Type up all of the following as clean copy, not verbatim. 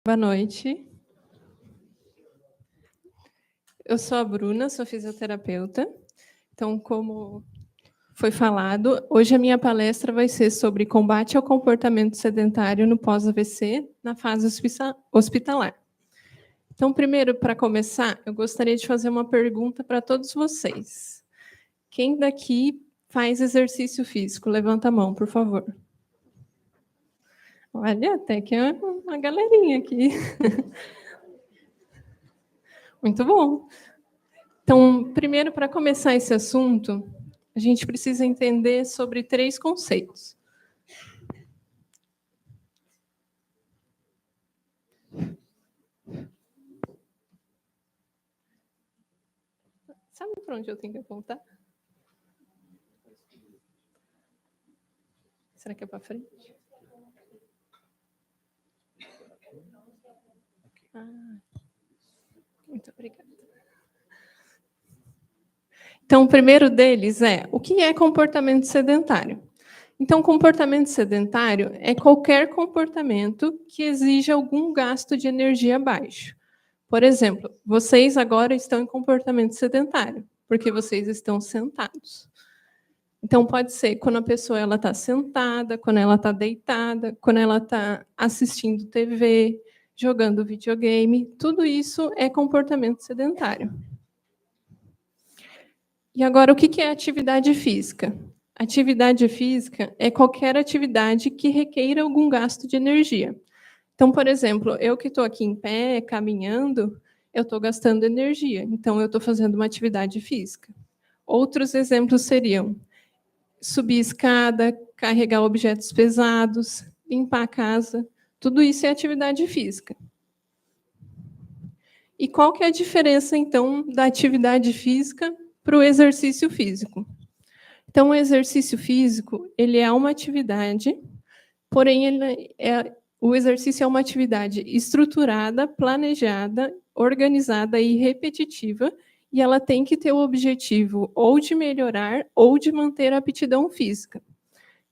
Boa noite. Eu sou a Bruna, sou fisioterapeuta. Então, como foi falado, hoje a minha palestra vai ser sobre combate ao comportamento sedentário no pós-AVC, na fase hospitalar. Então, primeiro, para começar, eu gostaria de fazer uma pergunta para todos vocês. Quem daqui faz exercício físico? Levanta a mão, por favor. Olha, até que é uma galerinha aqui. Muito bom. Então, primeiro, para começar esse assunto, a gente precisa entender sobre 3 conceitos. Sabe para onde eu tenho que apontar? Será que é para frente? Muito obrigada. Então, o primeiro deles é, o que é comportamento sedentário? Então, comportamento sedentário é qualquer comportamento que exija algum gasto de energia baixo. Por exemplo, vocês agora estão em comportamento sedentário, porque vocês estão sentados. Então, pode ser quando a pessoa está sentada, quando ela está deitada, quando ela está assistindo TV, jogando videogame, tudo isso é comportamento sedentário. E agora, o que é atividade física? Atividade física é qualquer atividade que requeira algum gasto de energia. Então, por exemplo, eu que estou aqui em pé, caminhando, eu estou gastando energia, então eu estou fazendo uma atividade física. Outros exemplos seriam subir escada, carregar objetos pesados, limpar a casa, tudo isso é atividade física. E qual que é a diferença, então, da atividade física para o exercício físico? Então, o exercício físico, ele é uma atividade, porém, o exercício é uma atividade estruturada, planejada, organizada e repetitiva, e ela tem que ter o objetivo ou de melhorar ou de manter a aptidão física.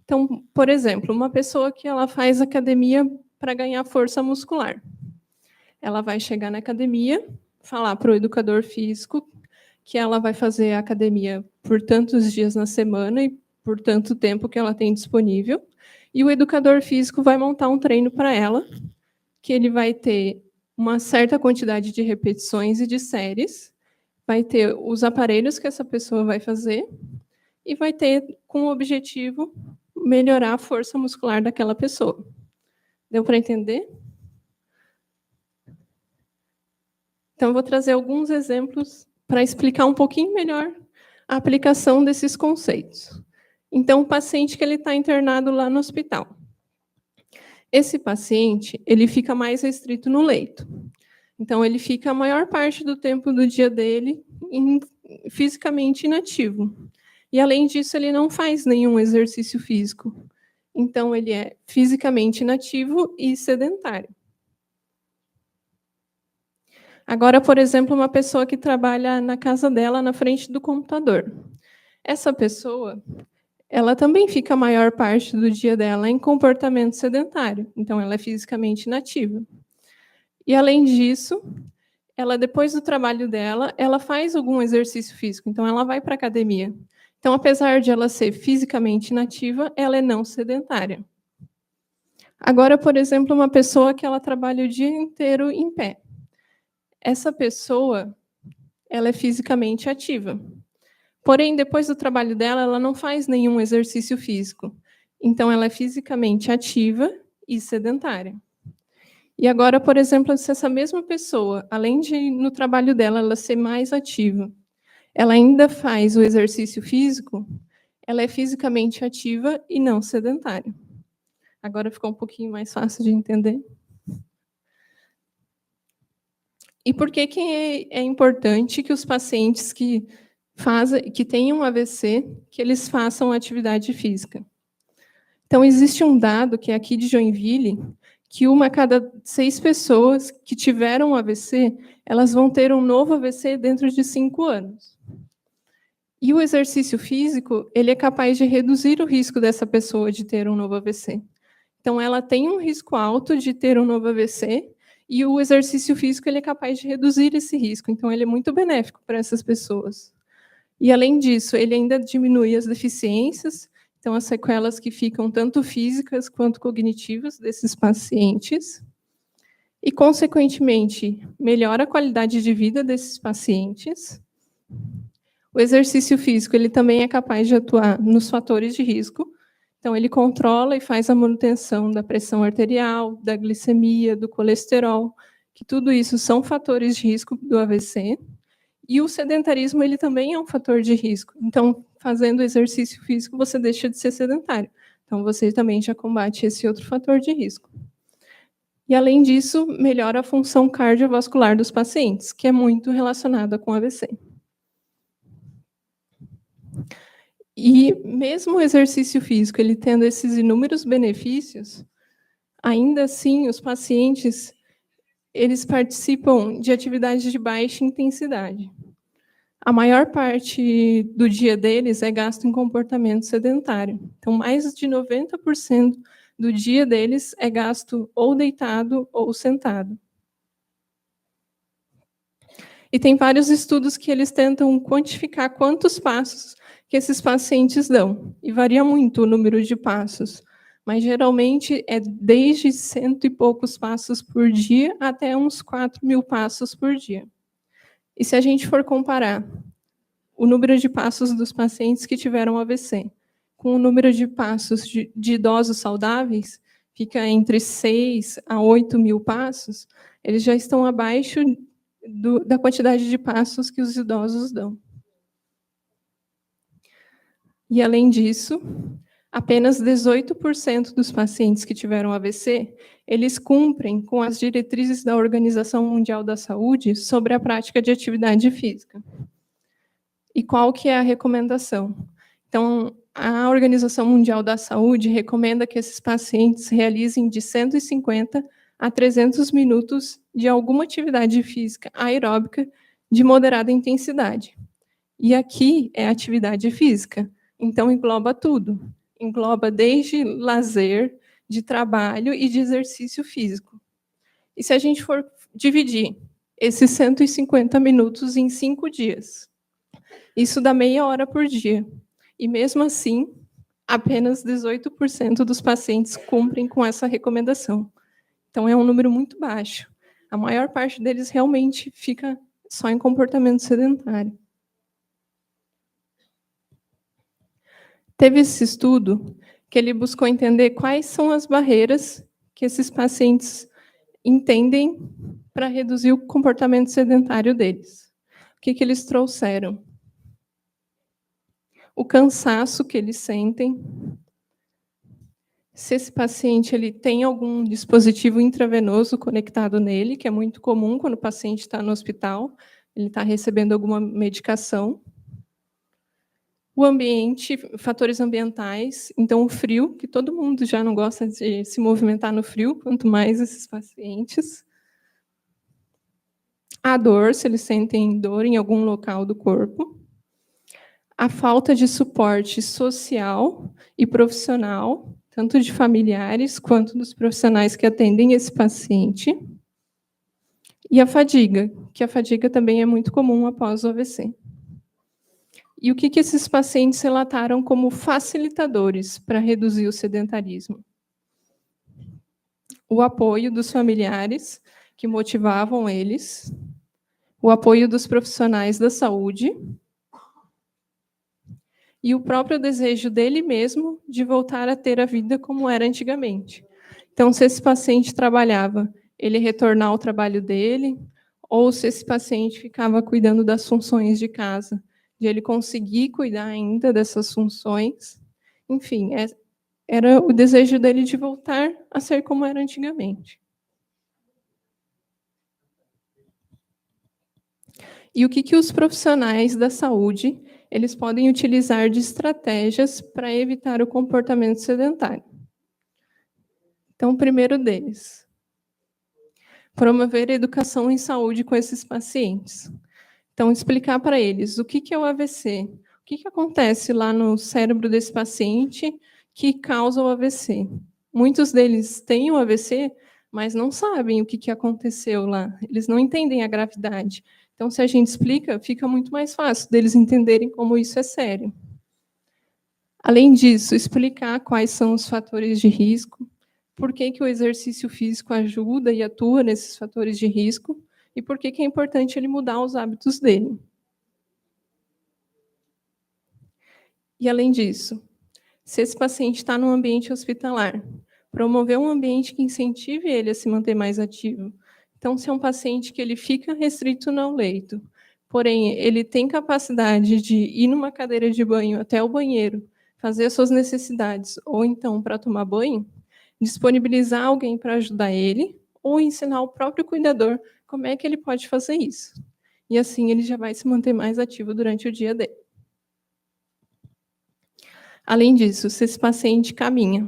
Então, por exemplo, uma pessoa que ela faz academia para ganhar força muscular. Ela vai chegar na academia, falar para o educador físico que ela vai fazer a academia por tantos dias na semana e por tanto tempo que ela tem disponível, e o educador físico vai montar um treino para ela, que ele vai ter uma certa quantidade de repetições e de séries, vai ter os aparelhos que essa pessoa vai fazer, e vai ter como objetivo melhorar a força muscular daquela pessoa. Deu para entender? Então, eu vou trazer alguns exemplos para explicar um pouquinho melhor a aplicação desses conceitos. Então, o paciente que ele está internado lá no hospital. Esse paciente, ele fica mais restrito no leito. Então, ele fica a maior parte do tempo do dia dele fisicamente inativo. E, além disso, ele não faz nenhum exercício físico. Então, ele é fisicamente inativo e sedentário. Agora, por exemplo, uma pessoa que trabalha na casa dela, na frente do computador. Essa pessoa, ela também fica a maior parte do dia dela em comportamento sedentário. Então, ela é fisicamente inativa. E, além disso, ela, depois do trabalho dela, ela faz algum exercício físico. Então, ela vai para a academia. Então, apesar de ela ser fisicamente inativa, ela é não sedentária. Agora, por exemplo, uma pessoa que ela trabalha o dia inteiro em pé. Essa pessoa, ela é fisicamente ativa. Porém, depois do trabalho dela, ela não faz nenhum exercício físico. Então, ela é fisicamente ativa e sedentária. E agora, por exemplo, se essa mesma pessoa, além de, no trabalho dela, ela ser mais ativa, ela ainda faz o exercício físico, ela é fisicamente ativa e não sedentária. Agora ficou um pouquinho mais fácil de entender. E por que é importante que os pacientes que tenham AVC, que eles façam atividade física? Então, existe um dado, que é aqui de Joinville, que 1 a cada 6 pessoas que tiveram AVC, elas vão ter um novo AVC dentro de 5 anos. E o exercício físico, ele é capaz de reduzir o risco dessa pessoa de ter um novo AVC. Então, ela tem um risco alto de ter um novo AVC, E o exercício físico ele é capaz de reduzir esse risco, então ele é muito benéfico para essas pessoas. E, além disso, ele ainda diminui as deficiências, então as sequelas que ficam tanto físicas quanto cognitivas desses pacientes, e, consequentemente, melhora a qualidade de vida desses pacientes. O exercício físico ele também é capaz de atuar nos fatores de risco, então ele controla e faz a manutenção da pressão arterial, da glicemia, do colesterol, que tudo isso são fatores de risco do AVC. E o sedentarismo ele também é um fator de risco. Então, fazendo exercício físico, você deixa de ser sedentário. Então, você também já combate esse outro fator de risco. E, além disso, melhora a função cardiovascular dos pacientes, que é muito relacionada com AVC. E mesmo o exercício físico, ele tendo esses inúmeros benefícios, ainda assim, os pacientes, eles participam de atividades de baixa intensidade. A maior parte do dia deles é gasto em comportamento sedentário. Então, mais de 90% do dia deles é gasto ou deitado ou sentado. E tem vários estudos que eles tentam quantificar quantos passos que esses pacientes dão. E varia muito o número de passos. Mas, geralmente, é desde 100 e poucos passos por dia até uns 4.000 passos por dia. E se a gente for comparar o número de passos dos pacientes que tiveram AVC com o número de passos de idosos saudáveis, fica entre 6 a 8.000 passos, eles já estão abaixo da quantidade de passos que os idosos dão. E, além disso, apenas 18% dos pacientes que tiveram AVC, eles cumprem com as diretrizes da Organização Mundial da Saúde sobre a prática de atividade física. E qual que é a recomendação? Então, a Organização Mundial da Saúde recomenda que esses pacientes realizem de 150 a 300 minutos de alguma atividade física aeróbica de moderada intensidade. E aqui é atividade física, então engloba tudo. Engloba desde lazer, de trabalho e de exercício físico. E se a gente for dividir esses 150 minutos em 5 dias, isso dá meia hora por dia. E, mesmo assim, apenas 18% dos pacientes cumprem com essa recomendação. Então, é um número muito baixo. A maior parte deles realmente fica só em comportamento sedentário. Teve esse estudo que ele buscou entender quais são as barreiras que esses pacientes entendem para reduzir o comportamento sedentário deles. O que eles trouxeram? O cansaço que eles sentem, se esse paciente ele tem algum dispositivo intravenoso conectado nele, que é muito comum quando o paciente está no hospital, ele está recebendo alguma medicação. O ambiente, fatores ambientais, então o frio, que todo mundo já não gosta de se movimentar no frio, quanto mais esses pacientes. A dor, se eles sentem dor em algum local do corpo. A falta de suporte social e profissional, tanto de familiares quanto dos profissionais que atendem esse paciente. E a fadiga, que a fadiga também é muito comum após o AVC. E o que esses pacientes relataram como facilitadores para reduzir o sedentarismo? O apoio dos familiares, que motivavam eles, o apoio dos profissionais da saúde, e o próprio desejo dele mesmo de voltar a ter a vida como era antigamente. Então, se esse paciente trabalhava, ele retornar ao trabalho dele, ou se esse paciente ficava cuidando das funções de casa, de ele conseguir cuidar ainda dessas funções. Enfim, era o desejo dele de voltar a ser como era antigamente. E o que os profissionais da saúde eles podem utilizar de estratégias para evitar o comportamento sedentário? Então, o primeiro deles, promover a educação em saúde com esses pacientes. Então, explicar para eles o que é o AVC, o que acontece lá no cérebro desse paciente que causa o AVC. Muitos deles têm o AVC, mas não sabem o que aconteceu lá, eles não entendem a gravidade. Então, se a gente explica, fica muito mais fácil deles entenderem como isso é sério. Além disso, explicar quais são os fatores de risco, por que o exercício físico ajuda e atua nesses fatores de risco, e por que é importante ele mudar os hábitos dele. E, além disso, se esse paciente está num ambiente hospitalar, promover um ambiente que incentive ele a se manter mais ativo. Então, se é um paciente que ele fica restrito no leito, porém, ele tem capacidade de ir numa cadeira de banho até o banheiro, fazer as suas necessidades, ou então para tomar banho, disponibilizar alguém para ajudar ele, ou ensinar o próprio cuidador como é que ele pode fazer isso. E assim ele já vai se manter mais ativo durante o dia dele. Além disso, se esse paciente caminha,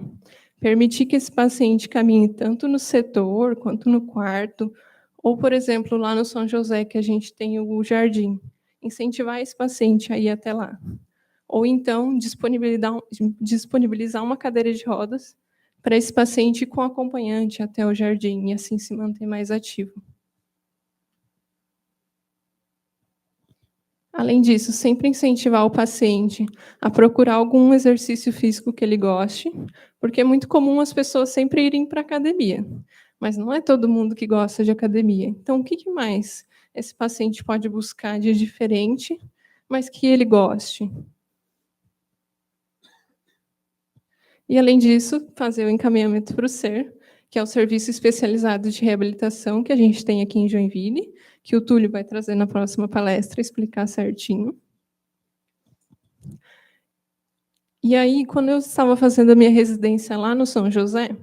permitir que esse paciente caminhe tanto no setor quanto no quarto, ou, por exemplo, lá no São José, que a gente tem o jardim, incentivar esse paciente a ir até lá. Ou então, disponibilizar uma cadeira de rodas para esse paciente com acompanhante até o jardim, e assim se manter mais ativo. Além disso, sempre incentivar o paciente a procurar algum exercício físico que ele goste, porque é muito comum as pessoas sempre irem para a academia, mas não é todo mundo que gosta de academia. Então, o que mais esse paciente pode buscar de diferente, mas que ele goste? E, além disso, fazer o encaminhamento para o SER, que é o Serviço Especializado de Reabilitação que a gente tem aqui em Joinville, que o Túlio vai trazer na próxima palestra, explicar certinho. E aí, quando eu estava fazendo a minha residência lá no São José,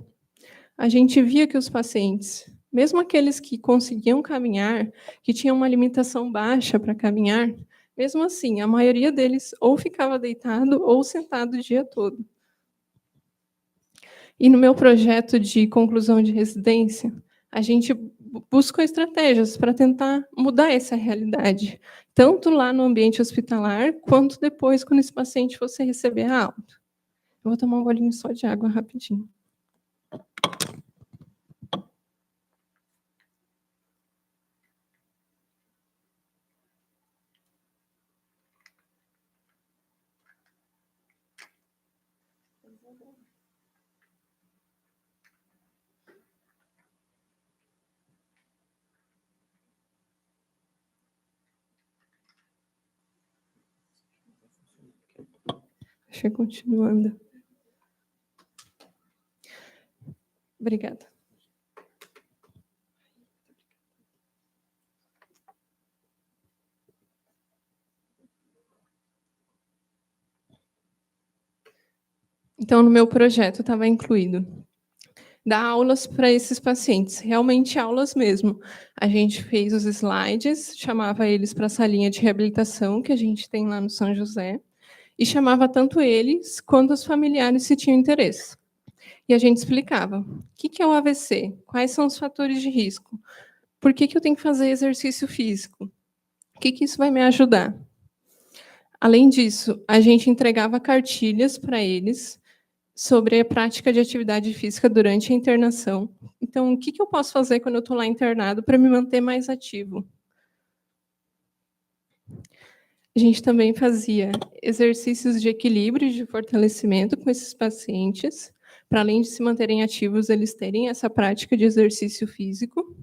a gente via que os pacientes, mesmo aqueles que conseguiam caminhar, que tinham uma limitação baixa para caminhar, mesmo assim, a maioria deles ou ficava deitado ou sentado o dia todo. E no meu projeto de conclusão de residência, a gente buscou estratégias para tentar mudar essa realidade, tanto lá no ambiente hospitalar, quanto depois, quando esse paciente fosse receber a alta. Eu vou tomar um golinho só de água rapidinho. Deixa eu continuando. Obrigada. Então, no meu projeto estava incluído dar aulas para esses pacientes, realmente aulas mesmo. A gente fez os slides, chamava eles para a salinha de reabilitação que a gente tem lá no São José, e chamava tanto eles quanto os familiares se tinham interesse. E a gente explicava o que é o AVC, quais são os fatores de risco, por que eu tenho que fazer exercício físico, o que isso vai me ajudar. Além disso, a gente entregava cartilhas para eles sobre a prática de atividade física durante a internação. Então, o que eu posso fazer quando eu estou lá internado para me manter mais ativo? A gente também fazia exercícios de equilíbrio e de fortalecimento com esses pacientes, para além de se manterem ativos, eles terem essa prática de exercício físico.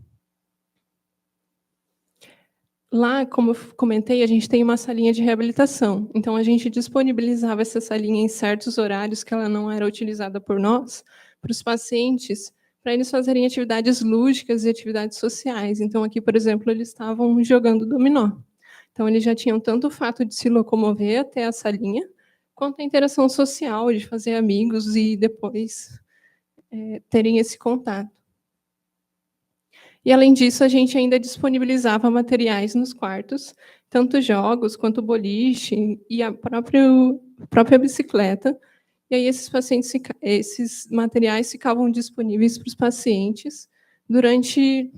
Lá, como eu comentei, a gente tem uma salinha de reabilitação. Então, a gente disponibilizava essa salinha em certos horários que ela não era utilizada por nós, para os pacientes, para eles fazerem atividades lúdicas e atividades sociais. Então, aqui, por exemplo, eles estavam jogando dominó. Então, eles já tinham tanto o fato de se locomover até a salinha, quanto a interação social, de fazer amigos e depois terem esse contato. E, além disso, a gente ainda disponibilizava materiais nos quartos, tanto jogos quanto boliche e a própria bicicleta. E aí esses materiais ficavam disponíveis para os pacientes durante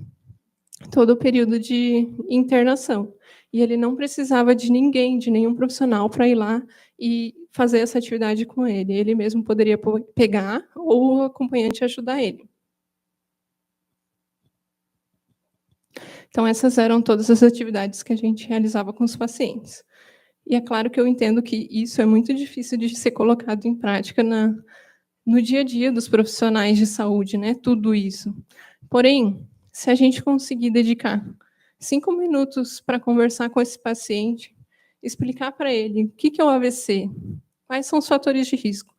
todo o período de internação. E ele não precisava de ninguém, de nenhum profissional para ir lá e fazer essa atividade com ele. Ele mesmo poderia pegar ou o acompanhante ajudar ele. Então, essas eram todas as atividades que a gente realizava com os pacientes. E é claro que eu entendo que isso é muito difícil de ser colocado em prática no dia a dia dos profissionais de saúde, né, tudo isso. Porém, se a gente conseguir dedicar 5 minutos para conversar com esse paciente, explicar para ele o que é o AVC, quais são os fatores de risco,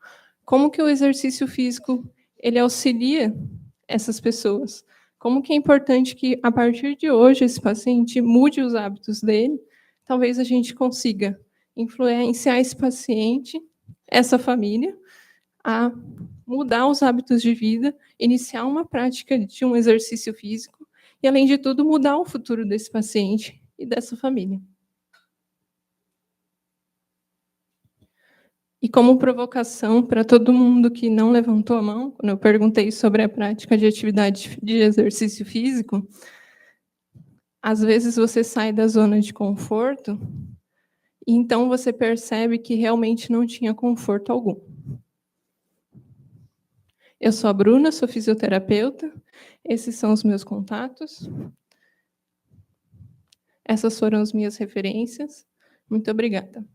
como que o exercício físico ele auxilia essas pessoas, como que é importante que, a partir de hoje, esse paciente mude os hábitos dele, talvez a gente consiga influenciar esse paciente, essa família, a mudar os hábitos de vida, iniciar uma prática de um exercício físico e, além de tudo, mudar o futuro desse paciente e dessa família. E como provocação para todo mundo que não levantou a mão, quando eu perguntei sobre a prática de atividade de exercício físico, às vezes você sai da zona de conforto e então você percebe que realmente não tinha conforto algum. Eu sou a Bruna, sou fisioterapeuta, esses são os meus contatos. Essas foram as minhas referências. Muito obrigada.